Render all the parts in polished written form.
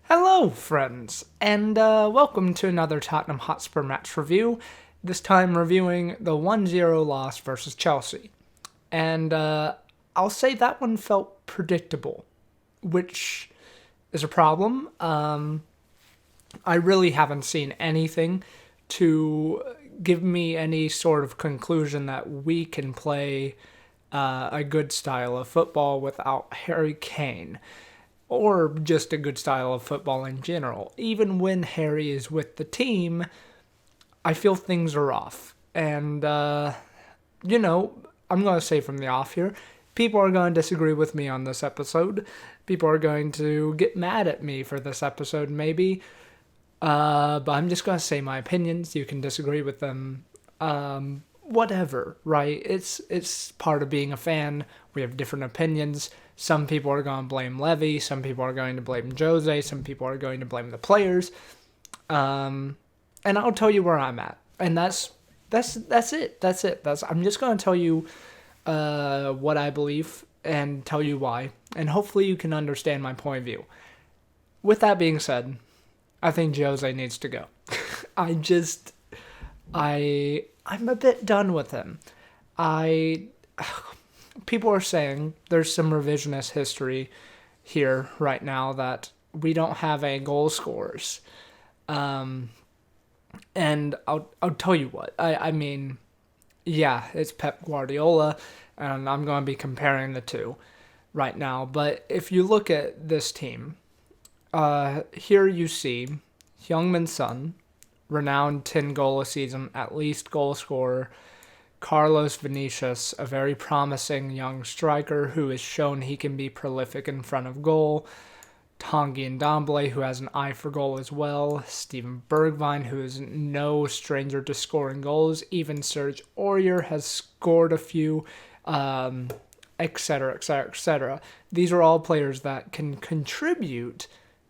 Hello, friends, and welcome to another Tottenham Hotspur match review. This time reviewing the 1-0 loss versus Chelsea. And I'll say that one felt predictable, which is a problem. I really haven't seen anything to give me any sort of conclusion that we can play a good style of football without Harry Kane, or just a good style of football in general. Even when Harry is with the team, I feel things are off. And, I'm going to say from the off here, people are going to disagree with me on this episode. People are going to get mad at me for this episode, maybe. But I'm just going to say my opinions. You can disagree with them. Whatever, right? It's part of being a fan. We have different opinions. Some people are going to blame Levy. Some people are going to blame Jose. Some people are going to blame the players. And I'll tell you where I'm at. And that's it. I'm just going to tell you what I believe and tell you why. And hopefully you can understand my point of view. With that being said, I think Jose needs to go. I'm a bit done with him. People are saying there's some revisionist history here right now that we don't have any goal scorers. And I'll tell you what. I mean, yeah, it's Pep Guardiola, and I'm going to be comparing the two right now. But if you look at this team, here you see Heung-min Son, renowned 10-goal a season, at least goal scorer. Carlos Vinicius, a very promising young striker who has shown he can be prolific in front of goal. Tanguy Ndombele, who has an eye for goal as well. Steven Bergwijn, who is no stranger to scoring goals. Even Serge Aurier has scored a few, etc., etc., etc. These are all players that can contribute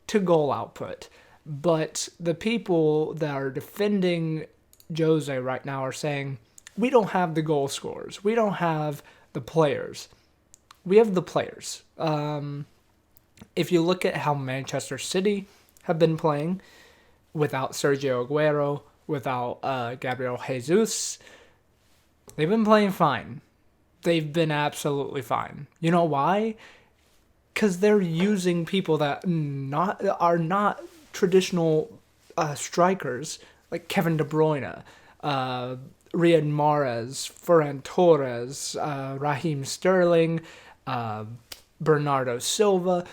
to goal output. But the people that are defending Jose right now are saying, we don't have the goal scorers. We don't have the players. We have the players. If you look at how Manchester City have been playing without Sergio Aguero, without Gabriel Jesus, they've been playing fine. They've been absolutely fine. You know why? Because they're using people that are not traditional strikers, like Kevin De Bruyne, Riyad Mahrez, Ferran Torres, Raheem Sterling, Bernardo Silva,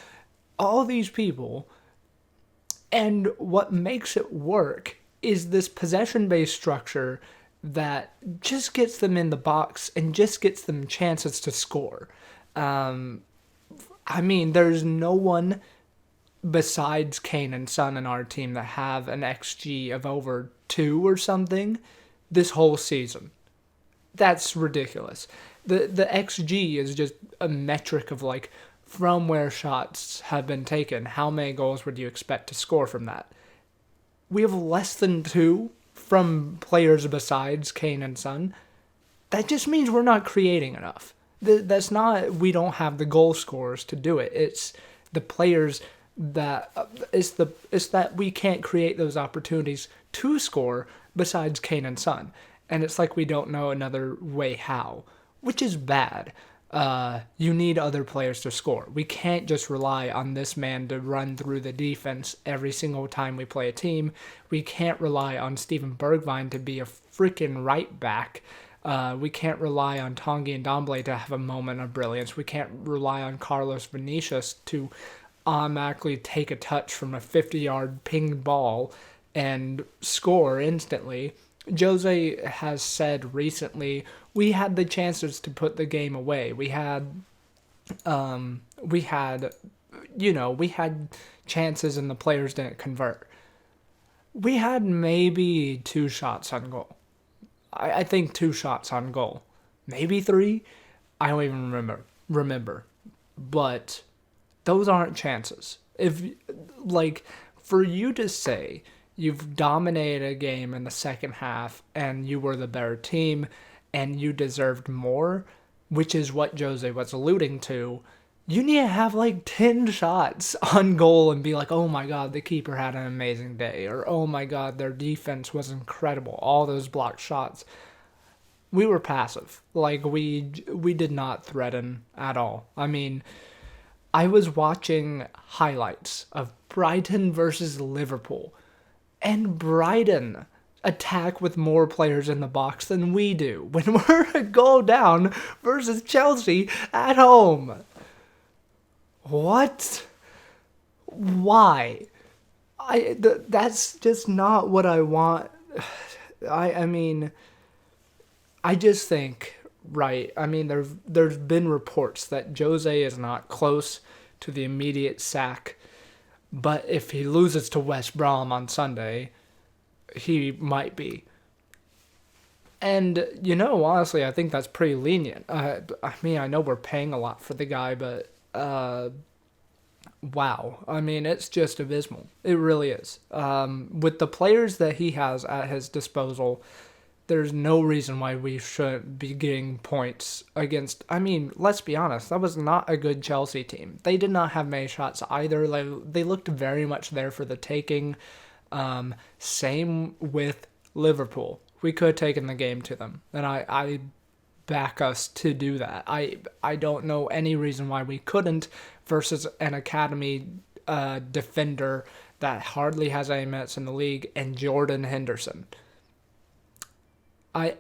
all these people. And what makes it work is this possession-based structure that just gets them in the box and just gets them chances to score. There's no one besides Kane and Son in our team that have an XG of over 2 or something this whole season. That's ridiculous. The XG is just a metric of like from where shots have been taken, how many goals would you expect to score from that? We have less than 2 from players besides Kane and Son. That just means we're not creating enough. That's not, we don't have the goal scorers to do it. It's the players that it's that we can't create those opportunities to score besides Kane and Son. And it's like we don't know another way how, which is bad. You need other players to score. We can't just rely on this man to run through the defense every single time we play a team. We can't rely on Steven Bergwijn to be a freaking right back. We can't rely on Tanguy Ndombele to have a moment of brilliance. We can't rely on Carlos Vinicius to automatically take a touch from a 50-yard pinged ball and score instantly. Jose has said recently, we had the chances to put the game away. We had chances and the players didn't convert. We had maybe 2 shots on goal. I think 2 shots on goal. Maybe 3. I don't even remember. But those aren't chances. For you to say you've dominated a game in the second half and you were the better team and you deserved more, which is what Jose was alluding to, You need to have like 10 shots on goal and be like, oh my God, the keeper had an amazing day. Or, oh my God, their defense was incredible. All those blocked shots. We were passive. Like, we did not threaten at all. I mean, I was watching highlights of Brighton versus Liverpool. And Brighton attack with more players in the box than we do when we're a goal down versus Chelsea at home. What? Why? That's just not what I want. I mean, I just think, right. I mean, there's been reports that Jose is not close to the immediate sack, but if he loses to West Brom on Sunday, he might be. And honestly, I think that's pretty lenient. I mean, I know we're paying a lot for the guy, but wow. I mean, it's just abysmal. It really is. With the players that he has at his disposal, there's no reason why we shouldn't be getting points against. I mean, let's be honest, that was not a good Chelsea team. They did not have many shots either. Like, they looked very much there for the taking. Same with Liverpool. We could have taken the game to them, and I back us to do that. I don't know any reason why we couldn't versus an academy defender that hardly has any minutes in the league and Jordan Henderson. I,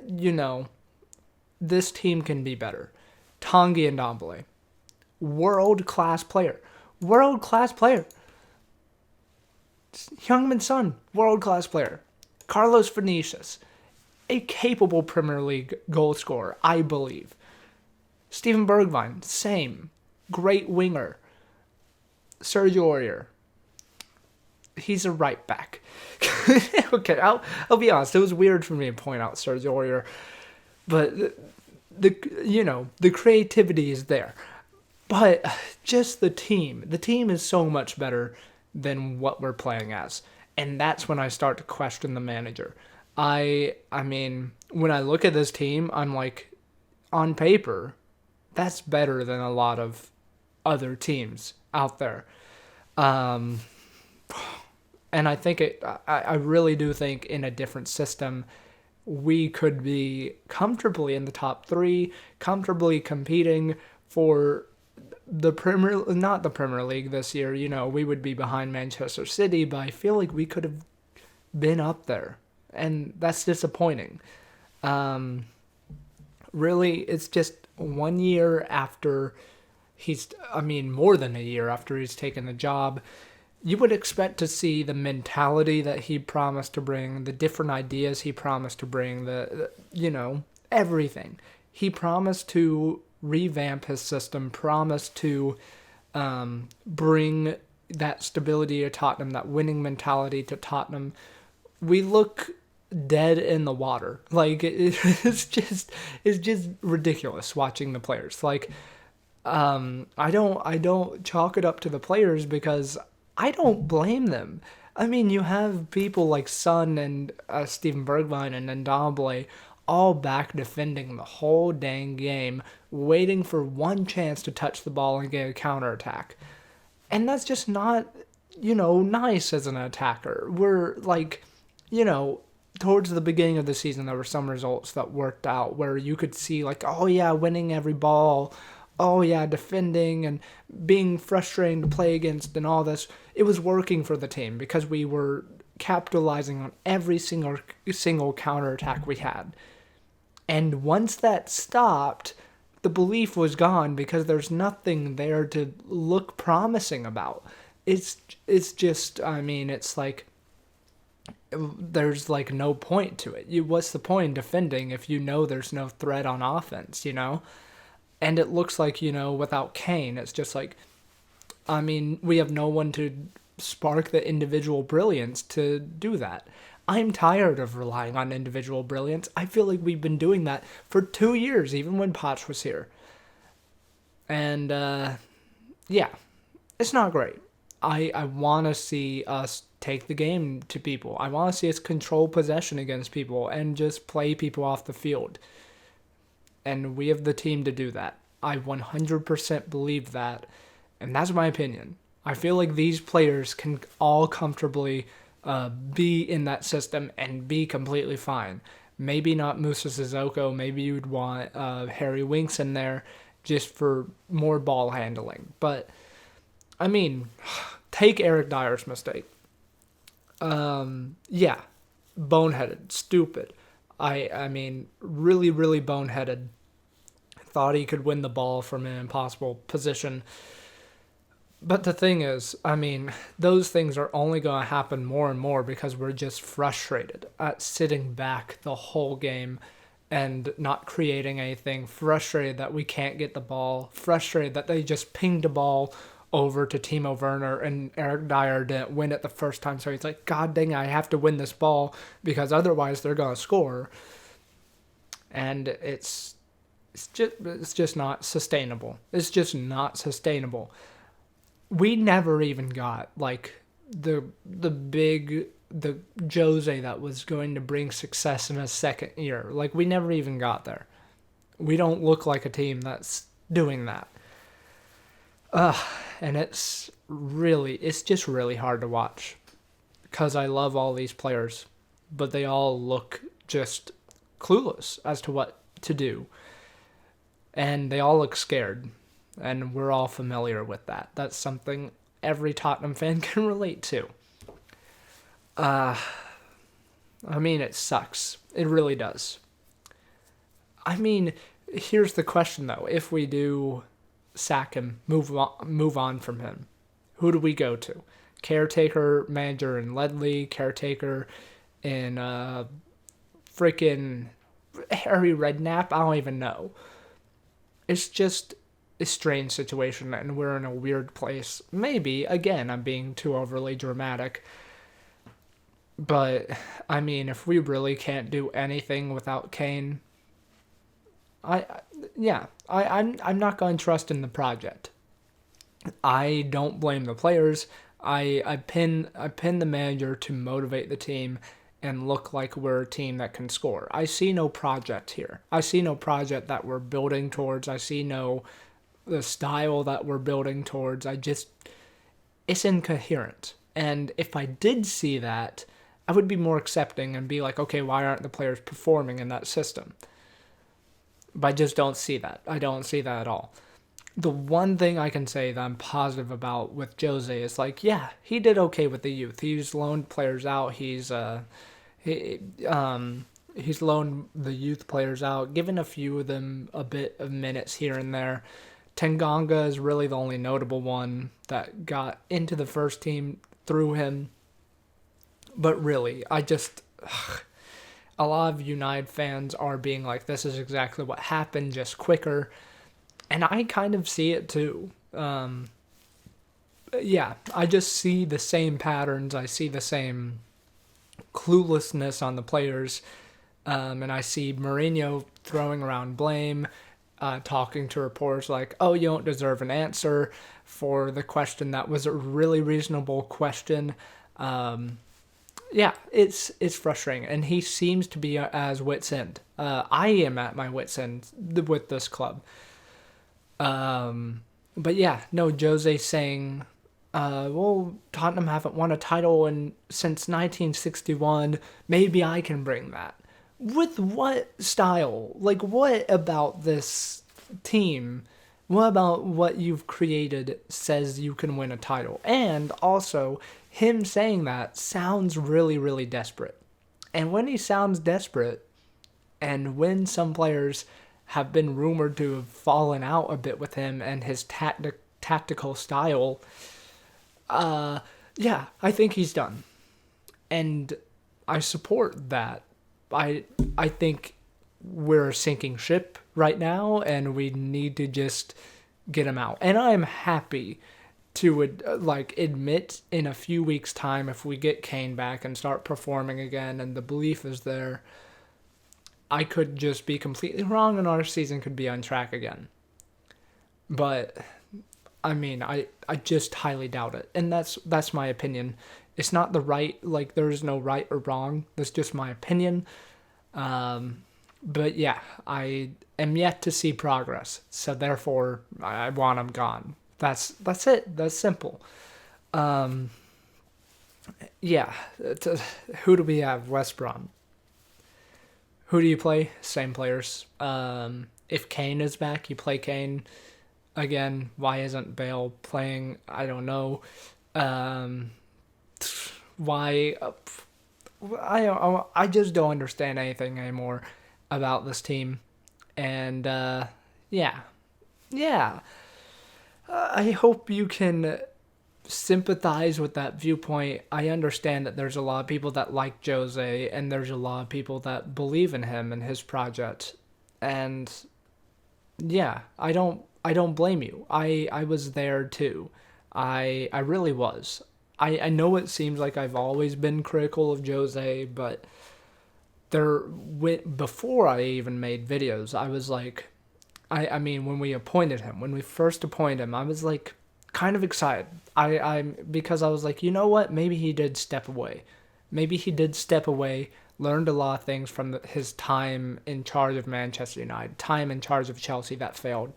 you know, this team can be better. Tanguy Ndombele, world class player, world class player. Youngman's son, world class player. Carlos Vinicius, a capable Premier League goal scorer, I believe. Steven Bergwijn, same. Great winger. Sergio Aurier, he's a right back. Okay, I'll be honest. It was weird for me to point out Sergio Aurier, but the creativity is there. But just the team. The team is so much better than what we're playing as. And that's when I start to question the manager. I mean, when I look at this team, I'm like, on paper, that's better than a lot of other teams out there. Um, and I think I really do think in a different system, we could be comfortably in the top three, comfortably competing for not the Premier League this year. We would be behind Manchester City, but I feel like we could have been up there, and that's disappointing. Really, it's just 1 year after more than a year after he's taken the job. You would expect to see the mentality that he promised to bring, the different ideas he promised to bring, everything. He promised to revamp his system, promised to bring that stability to Tottenham, that winning mentality to Tottenham. We look dead in the water. Like, it's just ridiculous watching the players. Like, I don't chalk it up to the players because I don't blame them. I mean, you have people like Son and Steven Bergwijn and Ndombele all back defending the whole dang game, waiting for one chance to touch the ball and get a counterattack. And that's just not, nice as an attacker. We're like, towards the beginning of the season, there were some results that worked out where you could see like, oh yeah, winning every ball, oh yeah, defending and being frustrating to play against and all this. It was working for the team because we were capitalizing on every single counterattack we had. And once that stopped, the belief was gone because there's nothing there to look promising about. It's just, it's like there's like no point to it. What's the point in defending if there's no threat on offense, And it looks like, without Kane, it's just like, we have no one to spark the individual brilliance to do that. I'm tired of relying on individual brilliance. I feel like we've been doing that for 2 years, even when Poch was here. And, yeah, it's not great. I want to see us take the game to people. I want to see us control possession against people and just play people off the field. And we have the team to do that. I 100% believe that, and that's my opinion. I feel like these players can all comfortably be in that system and be completely fine. Maybe not Musa Sissoko. Maybe you'd want Harry Winks in there just for more ball handling. But, I mean, take Eric Dyer's mistake. Yeah, boneheaded, stupid. I mean, really, really boneheaded. Thought he could win the ball from an impossible position. But the thing is, I mean, those things are only going to happen more and more because we're just frustrated at sitting back the whole game and not creating anything, frustrated that we can't get the ball, frustrated that they just pinged a ball over to Timo Werner and Eric Dyer didn't win it the first time. So he's like, God dang, I have to win this ball because otherwise they're going to score. And it's just not sustainable. It's just not sustainable. We never even got like the Jose that was going to bring success in his second year. Like we never even got there. We don't look like a team that's doing that. And it's just really hard to watch because I love all these players, but they all look just clueless as to what to do. And they all look scared. And we're all familiar with that. That's something every Tottenham fan can relate to. I mean, it sucks. It really does. I mean, here's the question, though. If we do sack him, move on from him, who do we go to? Caretaker manager in Ledley, caretaker in freaking Harry Redknapp? I don't even know. It's just a strange situation, and we're in a weird place. Maybe, again, I'm being too overly dramatic. But, I mean, if we really can't do anything without Kane, I'm not going to trust in the project. I don't blame the players. I pin the manager to motivate the team and look like we're a team that can score. I see no project here. I see no project that we're building towards. I see no the style that we're building towards. It's incoherent. And if I did see that, I would be more accepting and be like, okay, why aren't the players performing in that system? But I just don't see that. I don't see that at all. The one thing I can say that I'm positive about with Jose is like, yeah, he did okay with the youth. He's loaned players out. He's loaned the youth players out, given a few of them a bit of minutes here and there. Tanganga is really the only notable one that got into the first team through him. But really, a lot of United fans are being like, this is exactly what happened, just quicker. And I kind of see it too. I just see the same patterns. I see the same cluelessness on the players. And I see Mourinho throwing around blame, talking to reporters like, oh, you don't deserve an answer for the question that was a really reasonable question. It's frustrating. And he seems to be at wit's end. I am at my wit's end with this club. But yeah, no, Jose saying, Tottenham haven't won a title since 1961. Maybe I can bring that. With what style? Like, what about this team? What about what you've created says you can win a title? And also, him saying that sounds really, really desperate. And when he sounds desperate, and when some players have been rumored to have fallen out a bit with him and his tactical style, I think he's done. And I support that. I think we're a sinking ship right now, and we need to just get him out. And I'm happy to admit in a few weeks' time, if we get Kane back and start performing again, and the belief is there, I could just be completely wrong, and our season could be on track again. But I mean, I just highly doubt it, and that's my opinion. It's not the right, there is no right or wrong. That's just my opinion. But yeah, I am yet to see progress. So therefore, I want him gone. That's it. That's simple. Um, yeah. Who do we have? West Brom. Who do you play? Same players. If Kane is back, you play Kane again. Why isn't Bale playing? I don't know. Um, why? I just don't understand anything anymore about this team. And yeah, yeah. I hope you can sympathize with that viewpoint. I understand that there's a lot of people that like Jose, and there's a lot of people that believe in him and his project. And yeah, I don't blame you. I was there too. I really was. I know it seems like I've always been critical of Jose, but before I even made videos, I was like, I mean, when we first appointed him, I was like kind of excited. Because I was like, you know what? Maybe he did step away. Maybe he did step away, learned a lot of things from his time in charge of Manchester United, time in charge of Chelsea that failed.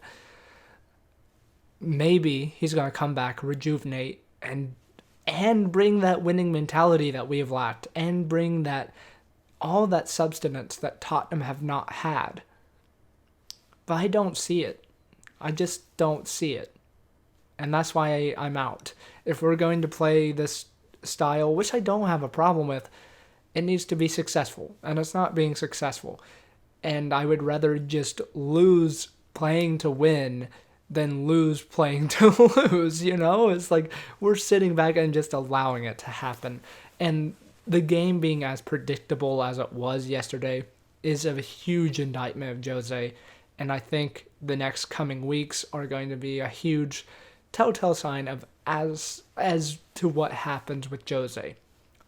Maybe he's gonna come back, rejuvenate, and bring that winning mentality that we have lacked, and bring that all that substance that Tottenham have not had. But I don't see it. I just don't see it. And that's why I'm out. If we're going to play this style, which I don't have a problem with, it needs to be successful. And it's not being successful. And I would rather just lose playing to win than lose playing to lose, you know? It's like we're sitting back and just allowing it to happen. And the game being as predictable as it was yesterday is a huge indictment of Jose. And I think the next coming weeks are going to be a huge telltale sign of as to what happens with Jose.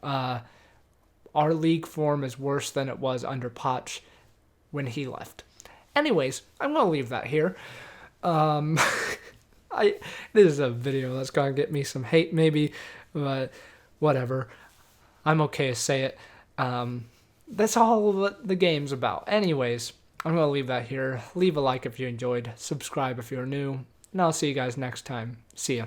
Our league form is worse than it was under Poch when he left. Anyways, I'm gonna leave that here. Um, this is a video that's gonna get me some hate maybe, but whatever. I'm okay to say it. That's all what the game's about. Anyways, I'm gonna leave that here. Leave a like if you enjoyed. Subscribe if you're new. And I'll see you guys next time. See ya.